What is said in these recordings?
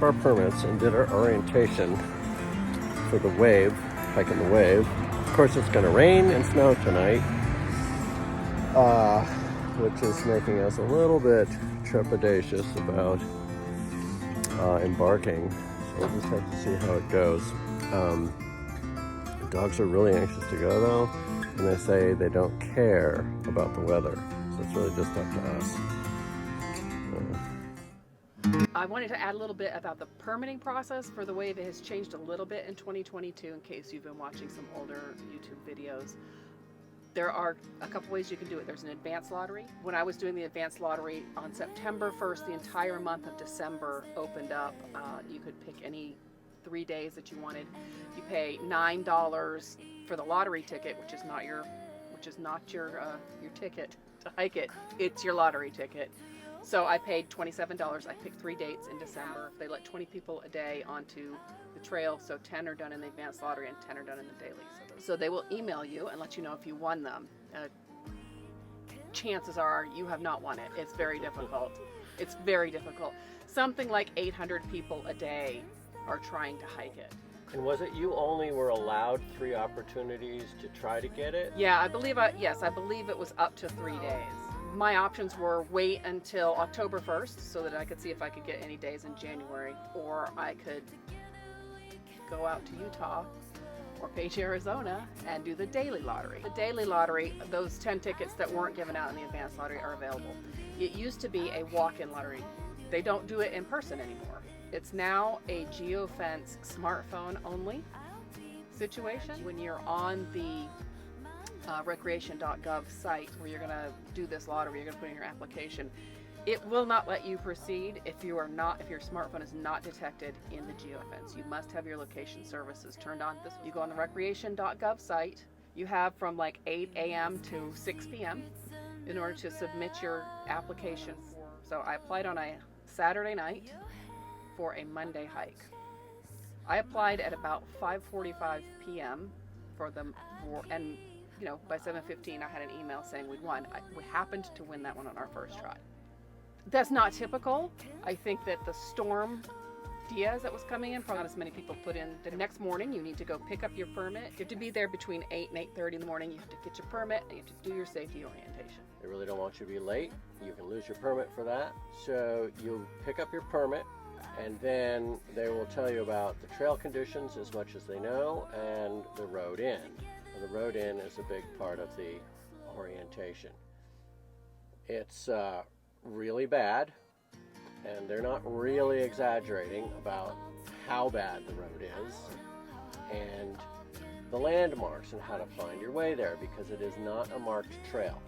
our permits and did our orientation for the wave, hiking the wave. Of course, it's going to rain and snow tonight, which is making us a little bit trepidatious about embarking. So we'll just have to see how it goes. The dogs are really anxious to go though, and they say they don't care about the weather. So it's really just up to us. I wanted to add a little bit about the permitting process for the wave. It has changed a little bit in 2022 in case you've been watching some older YouTube videos. There are a couple ways you can do it. There's an advance lottery. When I was doing the advance lottery on September 1st, the entire month of December opened up. You could pick any 3 days that you wanted. You pay $9 for the lottery ticket, which is not your ticket to hike it. It's your lottery ticket. So I paid $27. I picked 3 dates in December. They let 20 people a day onto the trail, so 10 are done in the advanced lottery and 10 are done in the daily. So they will email you and let you know if you won them. Chances are you have not won it. It's very difficult. It's very difficult. Something like 800 people a day are trying to hike it. And was it you only were allowed 3 opportunities to try to get it? Yeah, I believe it was up to 3 days. My options were wait until October 1st so that I could see if I could get any days in January, or I could go out to Utah or Page, Arizona and do the daily lottery. The daily lottery, those 10 tickets that weren't given out in the advanced lottery are available. It used to be a walk-in lottery. They don't do it in person anymore. It's now a geofence smartphone only situation. When you're on the recreation.gov site where you're going to do this lottery, you're going to put in your application, it will not let you proceed if your smartphone is not detected in the geofence. You must have your location services turned on. You go on the recreation.gov site. You have from like 8 a.m. to 6 p.m. in order to submit your application. So I applied on a Saturday night for a Monday hike. I applied at about 5:45 p.m. and by 7:15 I had an email saying we'd won. We happened to win that one on our first try. That's not typical. I think that the storm Diaz that was coming in, probably not as many people put in. The next morning you need to go pick up your permit. You have to be there between 8 and 8:30 in the morning. You have to get your permit and you have to do your safety orientation. They really don't want you to be late. You can lose your permit for that. So you pick up your permit, and then they will tell you about the trail conditions as much as they know, and the road in. And the road in is a big part of the orientation. It's really bad, and they're not really exaggerating about how bad the road is, and the landmarks and how to find your way there, because it is not a marked trail.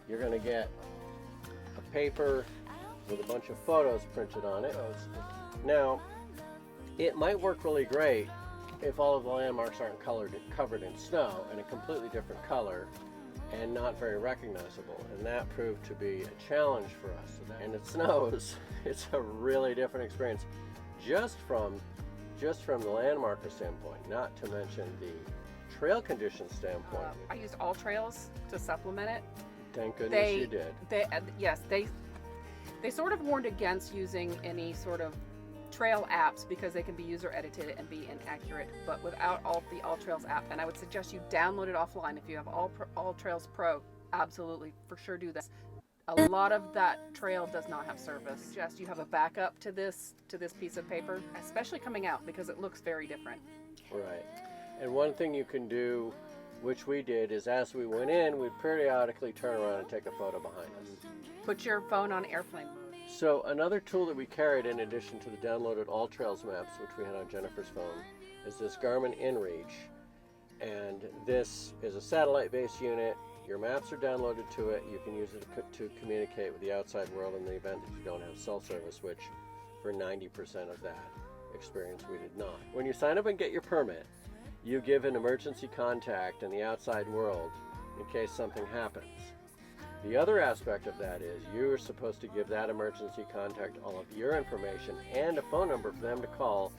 You're going to get a paper with a bunch of photos printed on it. Now, it might work really great if all of the landmarks aren't covered in snow and a completely different color and not very recognizable, and that proved to be a challenge for us. And it snows. It's a really different experience just from the landmarker standpoint, not to mention the trail conditions standpoint. I used All Trails to supplement it. Thank goodness you did. They sort of warned against using any sort of trail apps because they can be user edited and be inaccurate, but without the All Trails app, and I would suggest you download it offline. If you have All Trails Pro, absolutely, for sure do that. A lot of that trail does not have service. Just you have a backup to this piece of paper, especially coming out, because it looks very different. Right. And one thing you can do, which we did, is as we went in, we'd periodically turn around and take a photo behind us. Put your phone on airplane mode. So another tool that we carried in addition to the downloaded All Trails maps, which we had on Jennifer's phone, is this Garmin InReach. And this is a satellite-based unit. Your maps are downloaded to it. You can use it to communicate with the outside world in the event that you don't have cell service, which for 90% of that experience we did not. When you sign up and get your permit, you give an emergency contact in the outside world in case something happens. The other aspect of that is you're supposed to give that emergency contact all of your information and a phone number for them to call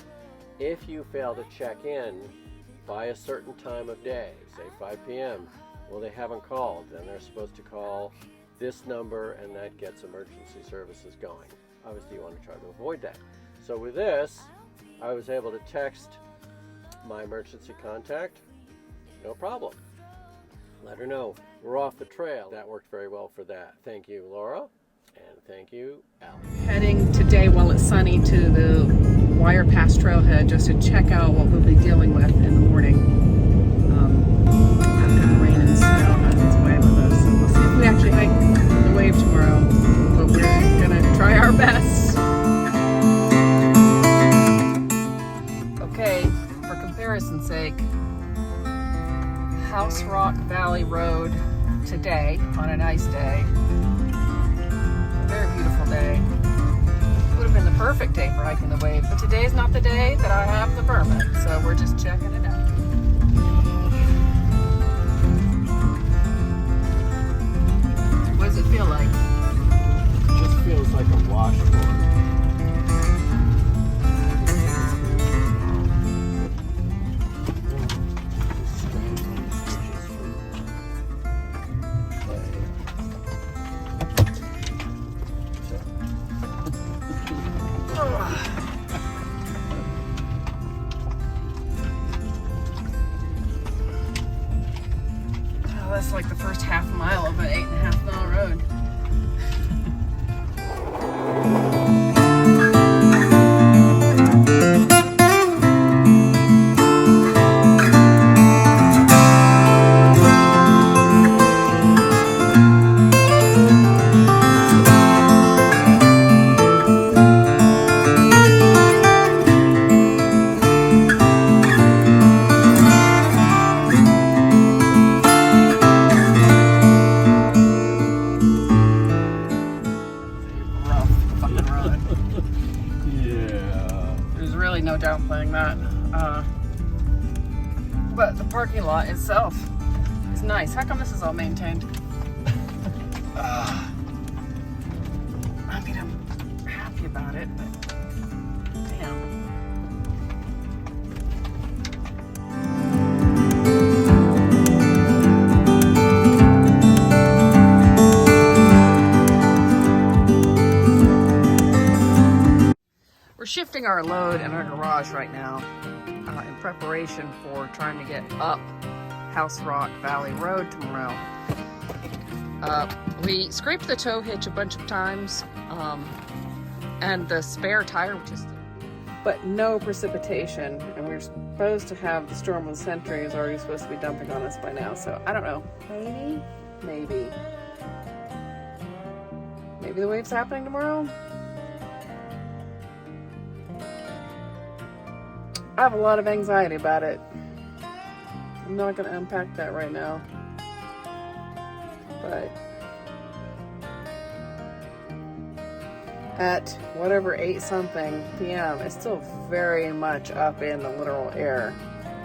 if you fail to check in by a certain time of day, say 5 p.m. Well, they haven't called, then they're supposed to call this number, and that gets emergency services going. Obviously, you want to try to avoid that. So with this, I was able to text my emergency contact, no problem. Let her know we're off the trail. That worked very well for that. Thank you, Laura, and thank you, Alex. Heading today while it's sunny to the Wire Pass trailhead just to check out what we'll be dealing with in the morning. After the rain and snow has its way with us. So we'll see if we actually hike the wave tomorrow. But we're gonna try our best. Okay, for comparison's sake, House Rock Valley Road today on a nice day. A very beautiful day. Would have been the perfect day for hiking the wave, but today's not the day that I have the permit, so we're just checking it out. What does it feel like? It just feels like a washboard. Oh, that's like the first half mile of an 8.5 mile road. No downplaying that. But the parking lot itself is nice. How come this is all maintained? I mean, I'm happy about it, but damn. We're shifting our load in our garage right now in preparation for trying to get up House Rock Valley Road tomorrow. We scraped the tow hitch a bunch of times and the spare tire, but no precipitation, and we're supposed to have the storm of the century is already supposed to be dumping on us by now, so I don't know. Maybe the wave's happening tomorrow. I have a lot of anxiety about it. I'm not going to unpack that right now. But at whatever 8 something p.m., it's still very much up in the literal air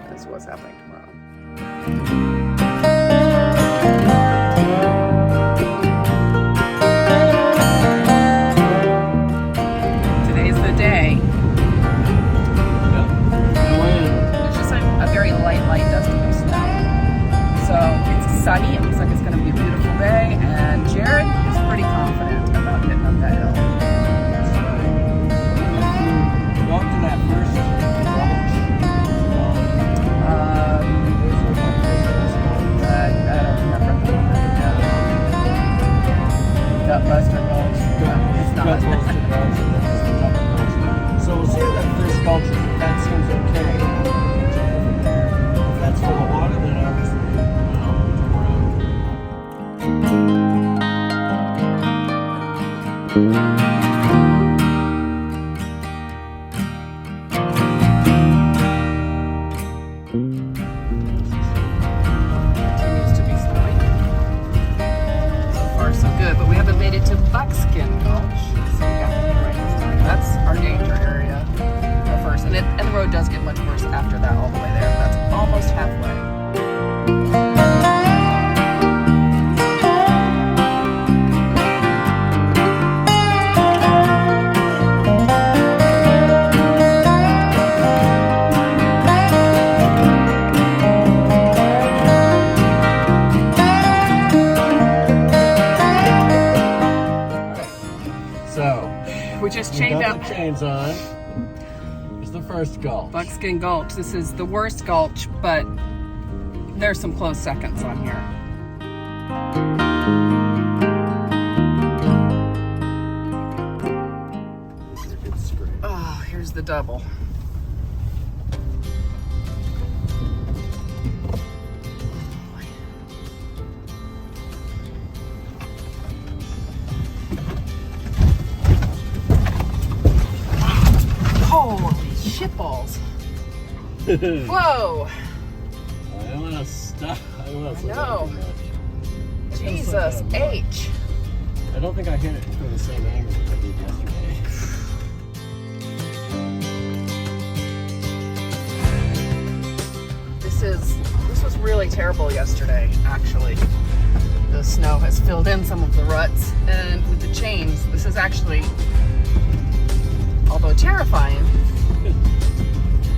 as what's happening tomorrow. Today's the day. Light dusting of snow. So it's sunny, it looks like it's going to be a beautiful day, and Jared is pretty confident about getting up that hill. You walked to that first gulch. I don't remember. Gutbuster Gulch. No, it's not. Gutbuster Gulch. So we'll see if that first gulch, if that seems okay. That's full of water, then obviously, continues to be snowing. So far, so good, but we haven't made it to Buckskin Gulch, so we got to be right this time. That's our danger area at first, and the road does get much worse after that all the way there. That's almost halfway. So we just chained up. The chains on. worst gulch. Buckskin Gulch. This is the worst gulch, but there's some close seconds on here. This is a good scrape. Oh, here's the double. Holy shitballs. Whoa. I don't want to stop. I don't want to know. Jesus H. I don't think I hit it from the same angle as I did yesterday. This was really terrible yesterday, actually. The snow has filled in some of the ruts, and with the chains, this is actually, although terrifying,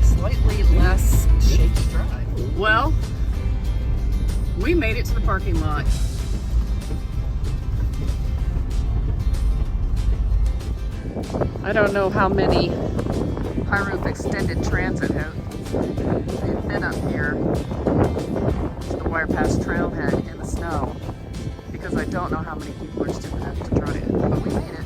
slightly less shaky drive. Well, we made it to the parking lot. I don't know how many high roof extended transit have been up here to the Wire Pass trailhead in the snow, because I don't know how many people are stupid enough to try it, but we made it.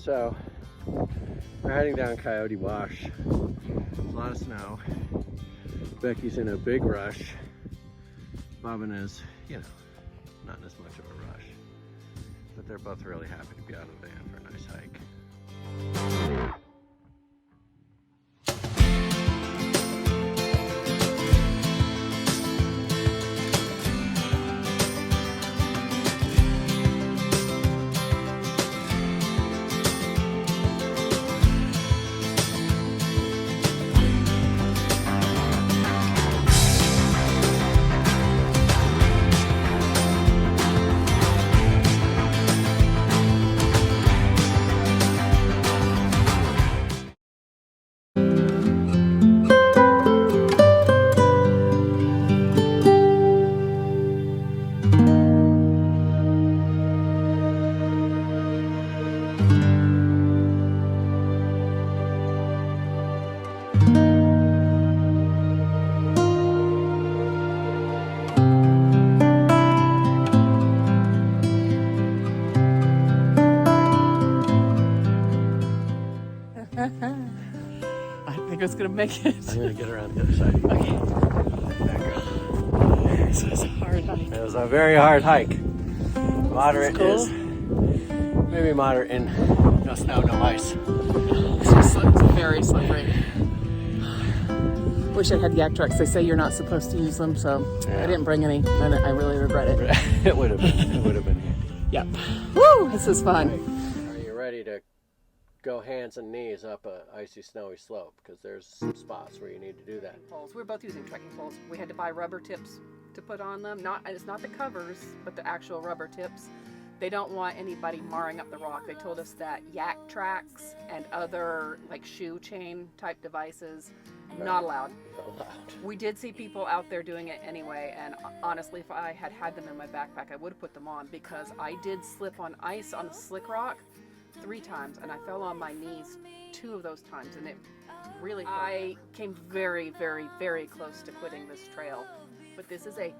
So, we're heading down Coyote Wash. A lot of snow. Becky's in a big rush. Bobbin is, you know, not in as much of a rush. But they're both really happy to be out of the van for a nice hike. I think it's gonna make it. I'm gonna get around the other side. Okay. Back up. This was a hard hike. It was a very hard hike. Moderate Cool. is maybe moderate in no snow, no ice. It's very slippery. Wish I had yak trucks. They say you're not supposed to use them, so Yeah. I didn't bring any, and I really regret it. It would have been. It would have been. Yep. Woo! This is fun. Are you ready to go hands and knees up a icy, snowy slope? Because there's some spots where you need to do that. Poles. We're both using trekking poles. We had to buy rubber tips to put on them. It's not the covers, but the actual rubber tips. They don't want anybody marring up the rock. They told us that yak tracks and other like shoe chain type devices, not allowed. We did see people out there doing it anyway, and honestly, if I had had them in my backpack, I would have put them on, because I did slip on ice on a slick rock 3 times, and I fell on my knees 2 of those times, and it really hurt. I came very, very, very close to quitting this trail, but this is a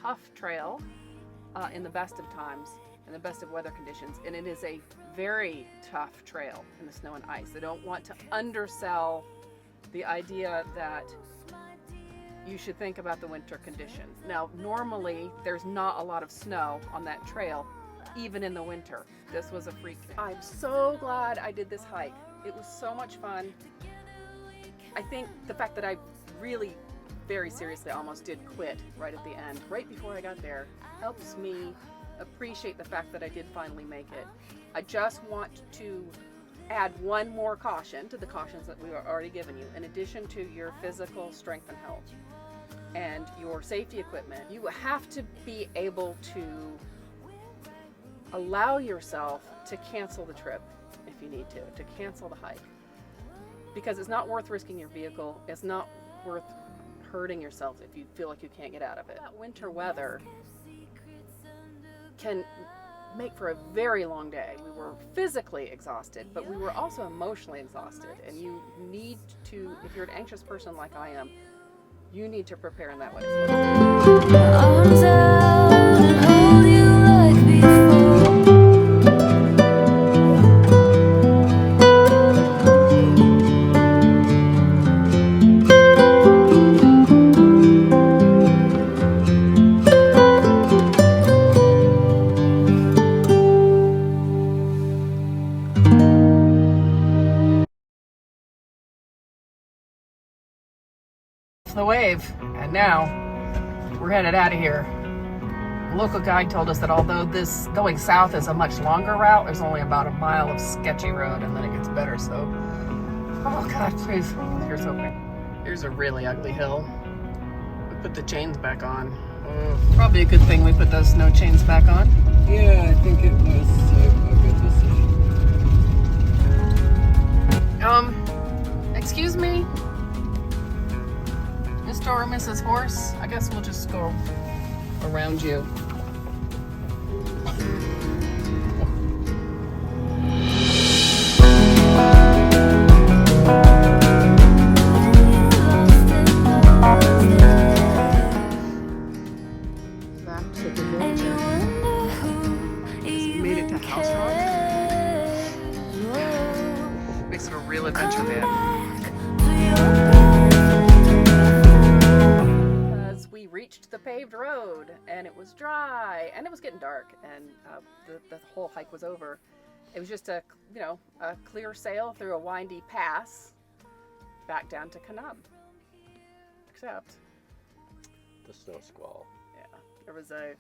tough trail in the best of times, in the best of weather conditions, and it is a very tough trail in the snow and ice. I don't want to undersell the idea that you should think about the winter conditions. Now, normally there's not a lot of snow on that trail, even in the winter. This was a freak. I'm so glad I did this hike. It was so much fun. I think the fact that I really very seriously almost did quit right at the end, right before I got there, helps me appreciate the fact that I did finally make it. I just want to add one more caution to the cautions that we were already given you, in addition to your physical strength and health. and your safety equipment, you have to be able to allow yourself to cancel the trip if you need to cancel the hike. Because it's not worth risking your vehicle. It's not worth hurting yourself if you feel like you can't get out of it. That winter weather can make for a very long day. We were physically exhausted, but we were also emotionally exhausted. And you need to, if you're an anxious person like I am, you need to prepare in that way as well. Arms out and hold you like before. The wave, and now we're headed out of here. The local guide told us that although this going south is a much longer route, there's only about a mile of sketchy road and then it gets better. So, oh God, please, here's hoping. Here's a really ugly hill. We put the chains back on. Probably a good thing we put those snow chains back on. Yeah, I think it was a good decision. Excuse me? Mr. or Mrs. Horse, I guess we'll just go around you. Back to the And you village. wonder who Made it to House Rock. Makes it a real adventure, man. Because we reached the paved road and it was dry and it was getting dark and the whole hike was over. It was just a clear sail through a windy pass back down to Kanab. Except, The snow squall. yeah, there was a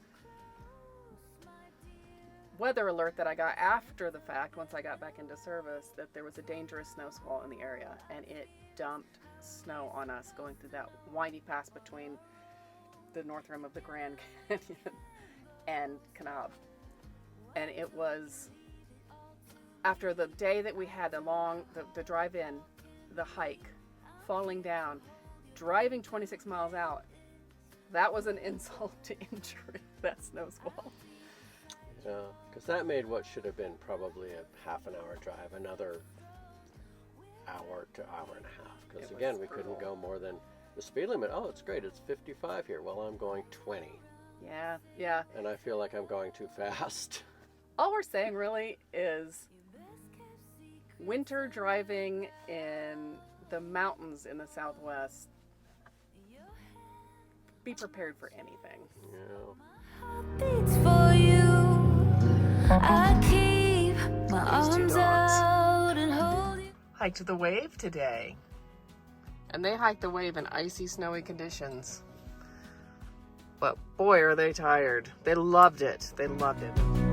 weather alert that I got after the fact, once I got back into service, that there was a dangerous snow squall in the area, and it dumped snow on us going through that windy pass between the north rim of the Grand Canyon and Kanab. And it was, after the day that we had, the drive in, the hike, falling down, driving 26 miles out, that was an insult to injury, that snow squall. Yeah, because that made what should have been probably a half an hour drive another hour to hour and a half. Because It again, was we couldn't brutal. go more than the speed limit. Oh, it's great. It's 55 here. Well, I'm going 20. Yeah. And I feel like I'm going too fast. All we're saying really is winter driving in the mountains in the Southwest, be prepared for anything. Yeah. beats for you. I keep my These two arms dogs. out and hold you. Hiked the wave today. And they hiked the wave in icy, snowy conditions. But boy, are they tired. They loved it. They loved it.